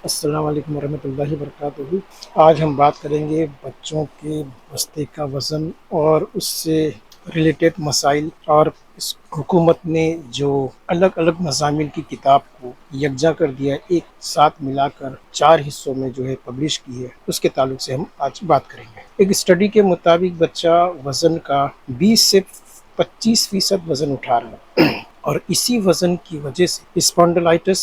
السلام علیکم ورحمۃ اللہ وبرکاتہ۔ آج ہم بات کریں گے بچوں کے بستے کا وزن اور اس سے ریلیٹڈ مسائل، اور اس حکومت نے جو الگ الگ مضامین کی کتاب کو یکجا کر دیا، ایک ساتھ ملا کر 4 حصوں میں جو ہے پبلش کی ہے، اس کے تعلق سے ہم آج بات کریں گے۔ ایک اسٹڈی کے مطابق بچہ وزن کا 20 سے 25% وزن اٹھا رہا ہے، اور اسی وزن کی وجہ سے اسپونڈلائٹس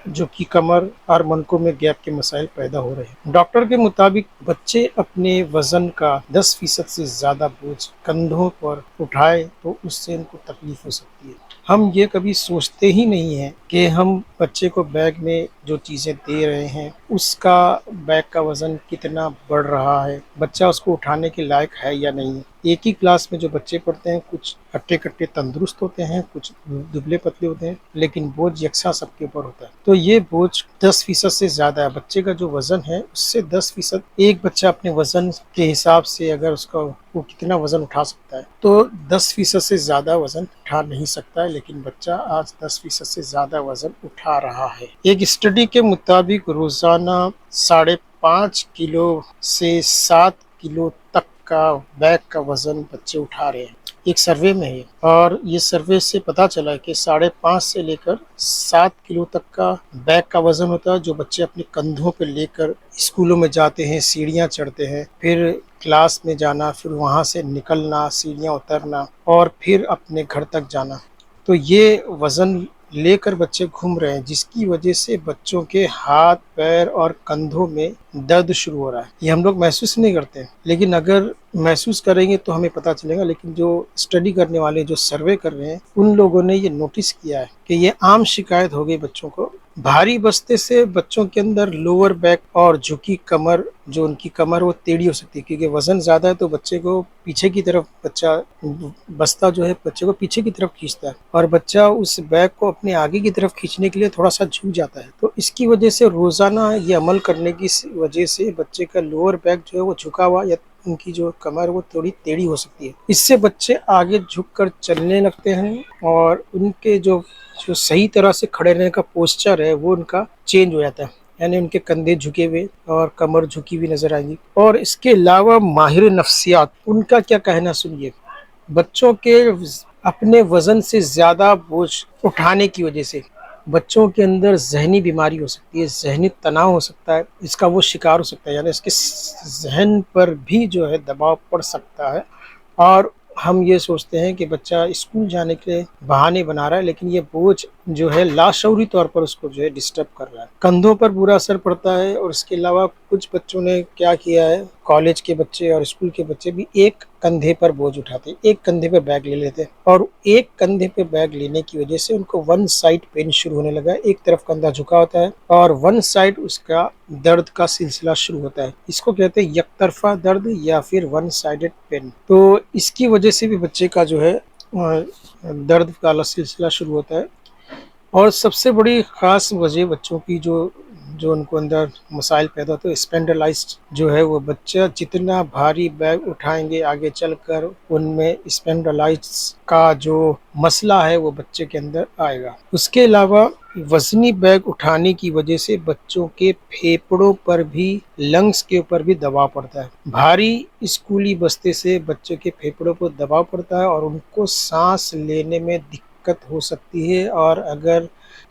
جو کہ کمر اور منکوں میں گیپ کے مسائل پیدا ہو رہے ہیں۔ ڈاکٹر کے مطابق بچے اپنے وزن کا 10% سے زیادہ بوجھ کندھوں پر اٹھائے تو اس سے ان کو تکلیف ہو سکتی ہے۔ ہم یہ کبھی سوچتے ہی نہیں ہیں کہ ہم بچے کو بیگ میں جو چیزیں دے رہے ہیں اس کا بیگ کا وزن کتنا بڑھ رہا ہے، بچہ اس کو اٹھانے کے لائق ہے یا نہیں۔ ایک ہی کلاس میں جو بچے پڑھتے ہیں، کچھ ہٹے کٹے تندرست ہوتے ہیں، کچھ دبلے پتلے ہوتے ہیں، لیکن بوجھ یکساں سب کے اوپر ہوتا ہے۔ تو یہ بوجھ 10% سے زیادہ ہے۔ بچے کا جو وزن ہے اس سے 10%، ایک بچہ اپنے وزن کے حساب سے اگر اس کا وہ کتنا وزن اٹھا سکتا ہے تو 10% سے زیادہ وزن اٹھا نہیں سکتا ہے، لیکن بچہ آج 10% سے زیادہ وزن اٹھا رہا ہے۔ ایک اسٹڈی کے مطابق روزانہ 5.5 کلو سے 7 کلو تک کا بیگ کا وزن بچے اٹھا رہے ہیں، ایک سروے میں ہے۔ اور یہ سروے سے پتا چلا کہ 5.5 سے لے کر 7 کلو تک کا بیگ کا وزن ہوتا ہے، جو بچے اپنے کندھوں پہ لے کر اسکولوں میں جاتے ہیں، سیڑھیاں چڑھتے ہیں، پھر کلاس میں جانا، پھر وہاں سے نکلنا، سیڑھیاں اترنا، اور پھر اپنے گھر تک جانا۔ تو یہ وزن لے کر بچے گھوم رہے ہیں، جس کی وجہ سے بچوں کے ہاتھ، پیر اور کندھوں میں درد شروع ہو رہا ہے۔ یہ ہم لوگ محسوس نہیں کرتے، لیکن اگر محسوس کریں گے تو ہمیں پتہ چلے گا۔ لیکن جو اسٹڈی کرنے والے، جو سروے کر رہے ہیں، ان لوگوں نے یہ نوٹس کیا ہے کہ یہ عام شکایت ہو گئی بچوں کو۔ بھاری بستے سے بچوں کے اندر لوور بیک اور جھکی کمر، جو ان کی کمر وہ ٹیڑھی ہو سکتی ہے، کیونکہ وزن زیادہ ہے تو بچے کو پیچھے کی طرف، بستہ جو ہے بچے کو پیچھے کی طرف کھینچتا ہے، اور بچہ اس بیگ کو اپنے آگے کی طرف کھینچنے کے لیے تھوڑا سا جھک جاتا ہے۔ تو اس کی وجہ سے روزانہ یہ عمل کرنے کی وجہ سے بچے کا لوور بیک جو ہے وہ جھکا ہوا، یا ان کی جو کمر وہ تھوڑی ٹیڑھی ہو سکتی ہے۔ اس سے بچے آگے جھک کر چلنے لگتے ہیں، اور ان کے جو صحیح طرح سے کھڑے رہنے کا پوسچر ہے وہ ان کا چینج ہو جاتا ہے، یعنی ان کے کندھے جھکے ہوئے اور کمر جھکی ہوئی نظر آئیں گی۔ اور اس کے علاوہ ماہر نفسیات، ان کا کیا کہنا سنیے۔ بچوں کے اپنے وزن سے زیادہ بوجھ اٹھانے کی وجہ سے بچوں کے اندر ذہنی بیماری ہو سکتی ہے، ذہنی تناؤ ہو سکتا ہے، اس کا وہ شکار ہو سکتا ہے، یعنی اس کے ذہن پر بھی جو ہے دباؤ پڑ سکتا ہے۔ اور ہم یہ سوچتے ہیں کہ بچہ اسکول جانے کے لیے بہانے بنا رہا ہے، لیکن یہ بوجھ جو ہے لاشعوری طور پر اس کو جو ہے ڈسٹرب کر رہا ہے، کندھوں پر برا اثر پڑتا ہے۔ اور اس کے علاوہ کچھ بچوں نے کیا کیا ہے، کالج کے بچے اور اسکول کے بچے بھی ایک کندھے پر بوجھ اٹھاتے، ایک کندھے پہ بیگ لے لیتے، اور ایک کندھے پہ بیگ لینے کی وجہ سے ان کو ون سائڈ پین شروع ہونے لگا ہے، ایک طرف کندھا جھکا ہوتا ہے اور ون سائڈ اس کا درد کا سلسلہ شروع ہوتا ہے۔ اس کو کہتے ہیں یک طرفہ درد یا پھر ون سائڈڈ پین۔ تو اس کی وجہ سے بھی بچے کا جو ہے درد کا سلسلہ شروع ہوتا ہے۔ اور سب سے بڑی خاص وجہ بچوں کی جو ان کو اندر مسائل پیدا ہوتے ہیں، اسپینڈلائزڈ جو ہے، وہ بچہ جتنا بھاری بیگ اٹھائیں گے آگے چل کر، ان میں اسپینڈلائزڈ کا جو مسئلہ ہے وہ بچے کے اندر آئے گا۔ اس کے علاوہ وزنی بیگ اٹھانے کی وجہ سے بچوں کے پھیپڑوں پر بھی، لنگس کے اوپر بھی دباؤ پڑتا ہے۔ بھاری اسکولی بستے سے بچوں کے پھیپڑوں پر دباؤ پڑتا ہے، اور ان کو سانس لینے میں دقت ہو سکتی ہے، اور اگر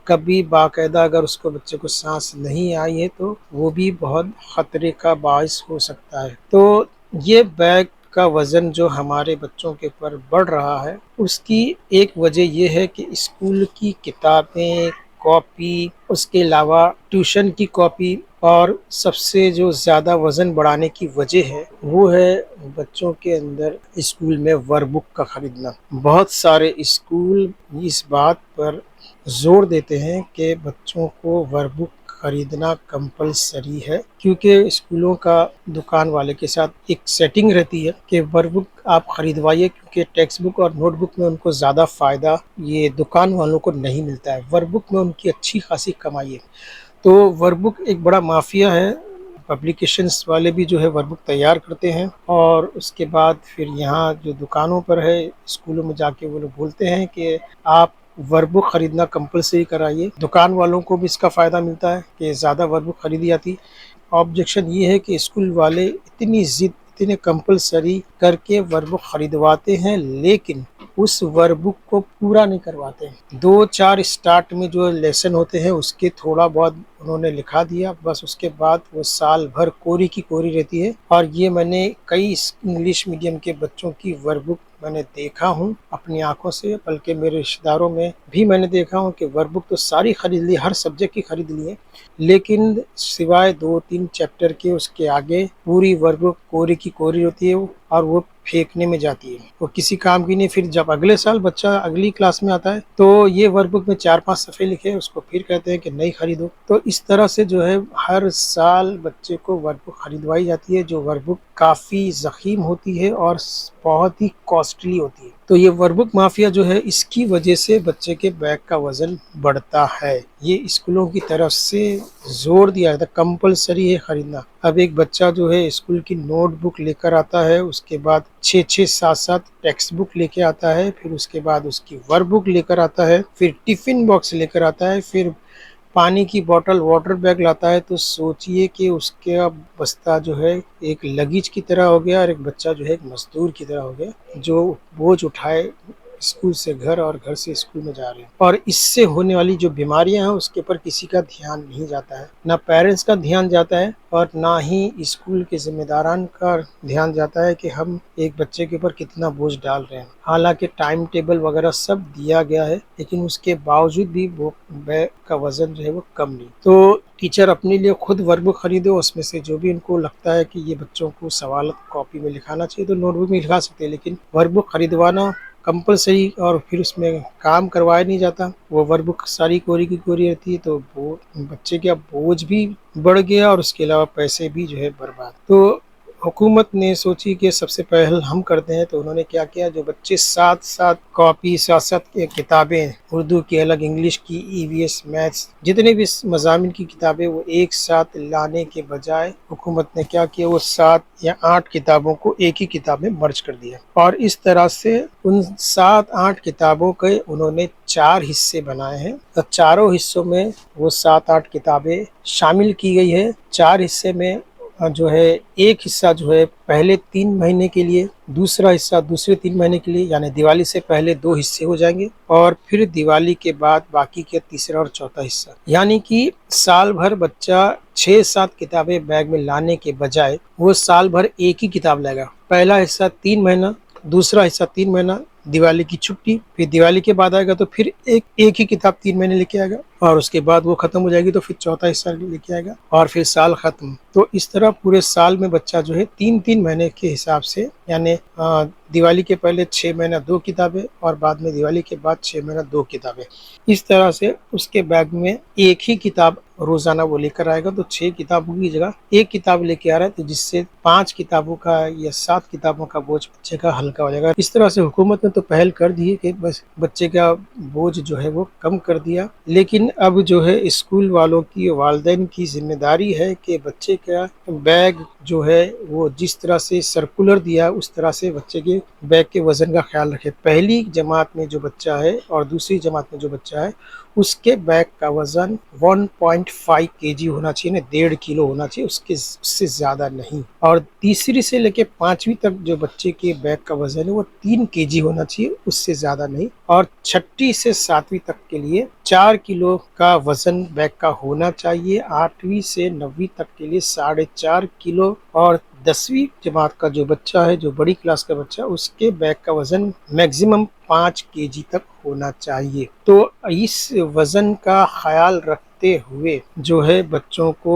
کبھی باقاعدہ اگر اس کو بچے کو سانس نہیں آئی ہے تو وہ بھی بہت خطرے کا باعث ہو سکتا ہے۔ تو یہ بیگ کا وزن جو ہمارے بچوں کے اوپر بڑھ رہا ہے، اس کی ایک وجہ یہ ہے کہ اسکول کی کتابیں، کاپی، اس کے علاوہ ٹیوشن کی کاپی، اور سب سے جو زیادہ وزن بڑھانے کی وجہ ہے وہ ہے بچوں کے اندر اسکول میں ورک بک کا خریدنا۔ بہت سارے اسکول اس بات پر زور دیتے ہیں کہ بچوں کو ورک بک خریدنا کمپلسری ہے، کیونکہ اسکولوں کا دکان والے کے ساتھ ایک سیٹنگ رہتی ہے کہ ورک بک آپ خریدوائیے، کیونکہ ٹیکسٹ بک اور نوٹ بک میں ان کو زیادہ فائدہ یہ دکان والوں کو نہیں ملتا ہے، ورک بک میں ان کی اچھی خاصی کمائی ہے۔ تو ورک بک ایک بڑا مافیا ہے، پبلیکیشنز والے بھی جو ہے ورک بک تیار کرتے ہیں، اور اس کے بعد پھر یہاں جو دکانوں پر ہے، اسکولوں میں جا کے وہ لوگ بولتے ہیں کہ آپ ورک بک خریدنا کمپلسری کرائیے. دکان والوں کو بھی اس کا فائدہ ملتا ہے کہ زیادہ ورک بک خریدی جاتی. آبجیکشن یہ ہے کہ اسکول والے اتنی ضد اتنے کمپلسری کر کے ورک بک خریدواتے ہیں لیکن اس ورک بک کو پورا نہیں کرواتے ہیں. 2-4 اسٹارٹ میں جو لیسن ہوتے ہیں اس کے تھوڑا بہت انہوں نے لکھا دیا بس، اس کے بعد وہ سال بھر کوری کی کوری رہتی ہے. اور یہ میں نے کئی انگلش میڈیم کے بچوں کی ورک بک میں نے دیکھا ہوں اپنی آنکھوں سے، بلکہ میرے رشتہ داروں میں بھی میں نے دیکھا ہوں کہ ورک بک تو ساری خرید لی، ہر سبجیکٹ کی خرید لی ہے، لیکن سوائے 2-3 چیپٹر کے اس کے آگے پوری ورک بک کوری کی کوری ہوتی ہے اور وہ پھینکنے میں جاتی ہے، وہ کسی کام کی نہیں. پھر جب اگلے سال بچہ اگلی کلاس میں آتا ہے تو یہ ورک بک میں 4-5 صفحے لکھے اس کو پھر کہتے ہیں کہ نہیں خریدو. تو اس طرح سے جو ہے ہر سال بچے کو ورک بک خریدوائی جاتی ہے، جو ورک بک کافی ضخیم ہوتی ہے اور بہت ہی کاسٹلی ہوتی ہے. تو یہ ورک بک مافیا جو ہے اس کی وجہ سے بچے کے بیگ کا وزن بڑھتا ہے. یہ اسکولوں کی طرف سے زور دیا جاتا ہے، کمپلسری ہے خریدنا. اب ایک بچہ جو ہے اسکول کی نوٹ بک لے کر آتا ہے، اس کے بعد 6-7 ٹیکسٹ بک لے کے آتا ہے، پھر اس کے بعد اس کی ورک بک لے کر آتا ہے، پھر ٹفن باکس لے کر آتا ہے، پھر پانی کی بوتل واٹر بیگ لاتا ہے. تو سوچئے کہ اس کا بستہ جو ہے ایک لگیج کی طرح ہو گیا اور ایک بچہ جو ہے ایک مزدور کی طرح ہو گیا جو بوجھ اٹھائے اسکول سے گھر اور گھر سے اسکول میں جا رہے ہیں. اور اس سے ہونے والی جو بیماریاں ہیں اس کے اوپر کسی کا دھیان نہیں جاتا ہے، نہ پیرنٹس کا دھیان جاتا ہے اور نہ ہی اسکول کے ذمہ داران کا دھیان جاتا ہے کہ ہم ایک بچے کے اوپر کتنا بوجھ ڈال رہے ہیں. حالانکہ ٹائم ٹیبل وغیرہ سب دیا گیا ہے لیکن اس کے باوجود بھی وہ بیگ کا وزن جو ہے وہ کم نہیں. تو ٹیچر اپنے لیے خود ورک بک خریدے، اس میں سے جو بھی ان کو لگتا ہے کہ یہ بچوں کو سوالات کاپی میں لکھانا چاہیے تو نوٹ بک میں لکھا سکتے ہیں، لیکن ورک بک خریدوانا کمپلسری اور پھر اس میں کام کروایا نہیں جاتا، وہ ورک بک ساری کوری کی کوری رہتی ہے. تو وہ بچے کا بوجھ بھی بڑھ گیا اور اس کے علاوہ پیسے بھی جو ہے برباد. تو حکومت نے سوچی کہ سب سے پہل ہم کرتے ہیں، تو انہوں نے کیا کیا، جو بچے ساتھ کاپی ساتھ کتابیں، اردو کی الگ، انگلش کی، ای وی ایس، میتھس، جتنے بھی مضامین کی کتابیں وہ ایک ساتھ لانے کے بجائے حکومت نے کیا کیا، وہ 7 یا 8 کتابوں کو ایک ہی کتاب میں مرج کر دیا. اور اس طرح سے ان 7-8 کتابوں کے انہوں نے 4 حصے بنائے ہیں اور چاروں حصوں میں وہ 7-8 کتابیں شامل کی گئی ہے. 4 حصے میں جو ہے ایک حصہ جو ہے پہلے 3 مہینے کے لیے، دوسرا حصہ دوسرے 3 مہینے کے لیے، یعنی دیوالی سے پہلے 2 حصے ہو جائیں گے اور پھر دیوالی کے بعد باقی کے تیسرا اور چوتھا حصہ. یعنی کہ سال بھر بچہ 6-7 کتابیں بیگ میں لانے کے بجائے وہ سال بھر ایک ہی کتاب لے گا. پہلا حصہ 3 مہینہ، دوسرا حصہ 3 مہینہ، دیوالی کی چھٹی، پھر دیوالی کے بعد آئے گا تو پھر ایک ہی کتاب 3 مہینے لے کے آئے گا اور اس کے بعد وہ ختم ہو جائے گی تو پھر چوتھا حصہ لے کے آئے گا اور پھر سال ختم. تو اس طرح پورے سال میں بچہ جو ہے 3 مہینے کے حساب سے، یعنی دیوالی کے پہلے 6 مہینہ 2 کتابیں اور بعد میں دیوالی کے بعد 6 مہینہ 2 کتابیں. اس طرح سے اس کے بیگ میں ایک ہی کتاب روزانہ وہ لے کر آئے گا. تو 6 کتابوں کی جگہ ایک کتاب لے کے آ رہا ہے، تو جس سے 5 کتابوں کا یا 7 کتابوں کا بوجھ بچے کا ہلکا ہو جائے گا. اس طرح سے حکومت نے تو پہل کر دی ہے کہ بس بچے کا بوجھ جو ہے وہ کم کر دیا، لیکن اب جو ہے اسکول والوں کی، والدین کی ذمہ داری ہے کہ بچے کا بیگ جو ہے وہ جس طرح سے سرکولر دیا اس طرح سے بچے کے بیگ کے وزن کا خیال رکھے. پہلی جماعت میں جو بچہ ہے اور دوسری جماعت میں جو بچہ ہے اس کے بیگ کا وزن 1.5 kg ہونا چاہیے، 1.5 کلو ہونا چاہیے، اس سے زیادہ نہیں. اور تیسری سے لے کے 5ویں تک جو بچے کے بیگ کا وزن ہے وہ 3 kg ہونا چاہیے، اس سے زیادہ نہیں. اور 6 سے 7ویں تک کے لیے 4 کلو کا وزن بیگ کا ہونا چاہیے. 8ویں سے 9ویں تک کے لیے 4.5 کلو. اور 10ویں جماعت کا جو بچہ ہے، جو بڑی کلاس کا بچہ، اس کے بیگ کا وزن میکسیمم 5 kg تک ہونا چاہیے. تو اس وزن کا خیال رکھتے ہوئے جو ہے بچوں کو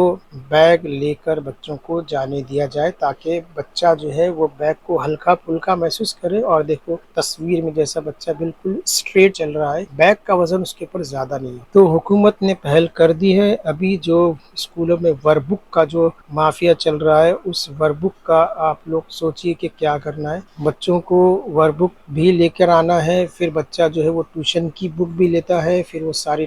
بیگ لے کر بچوں کو جانے دیا جائے، تاکہ بچہ جو ہے وہ بیگ کو ہلکا پھلکا محسوس کرے. اور دیکھو تصویر میں جیسا بچہ بالکل اسٹریٹ چل رہا ہے، بیگ کا وزن اس کے اوپر زیادہ نہیں ہے. تو حکومت نے پہل کر دی ہے. ابھی جو اسکولوں میں ورک بک کا جو مافیا چل رہا ہے، اس ورک بک کا آپ لوگ سوچئے کہ کیا کرنا ہے. بچوں کو ورک بک بھی لے کر آنا ہے، پھر بچہ جو ہے وہ ٹیوشن کی بک بھی لیتا ہے، پھر وہ ساری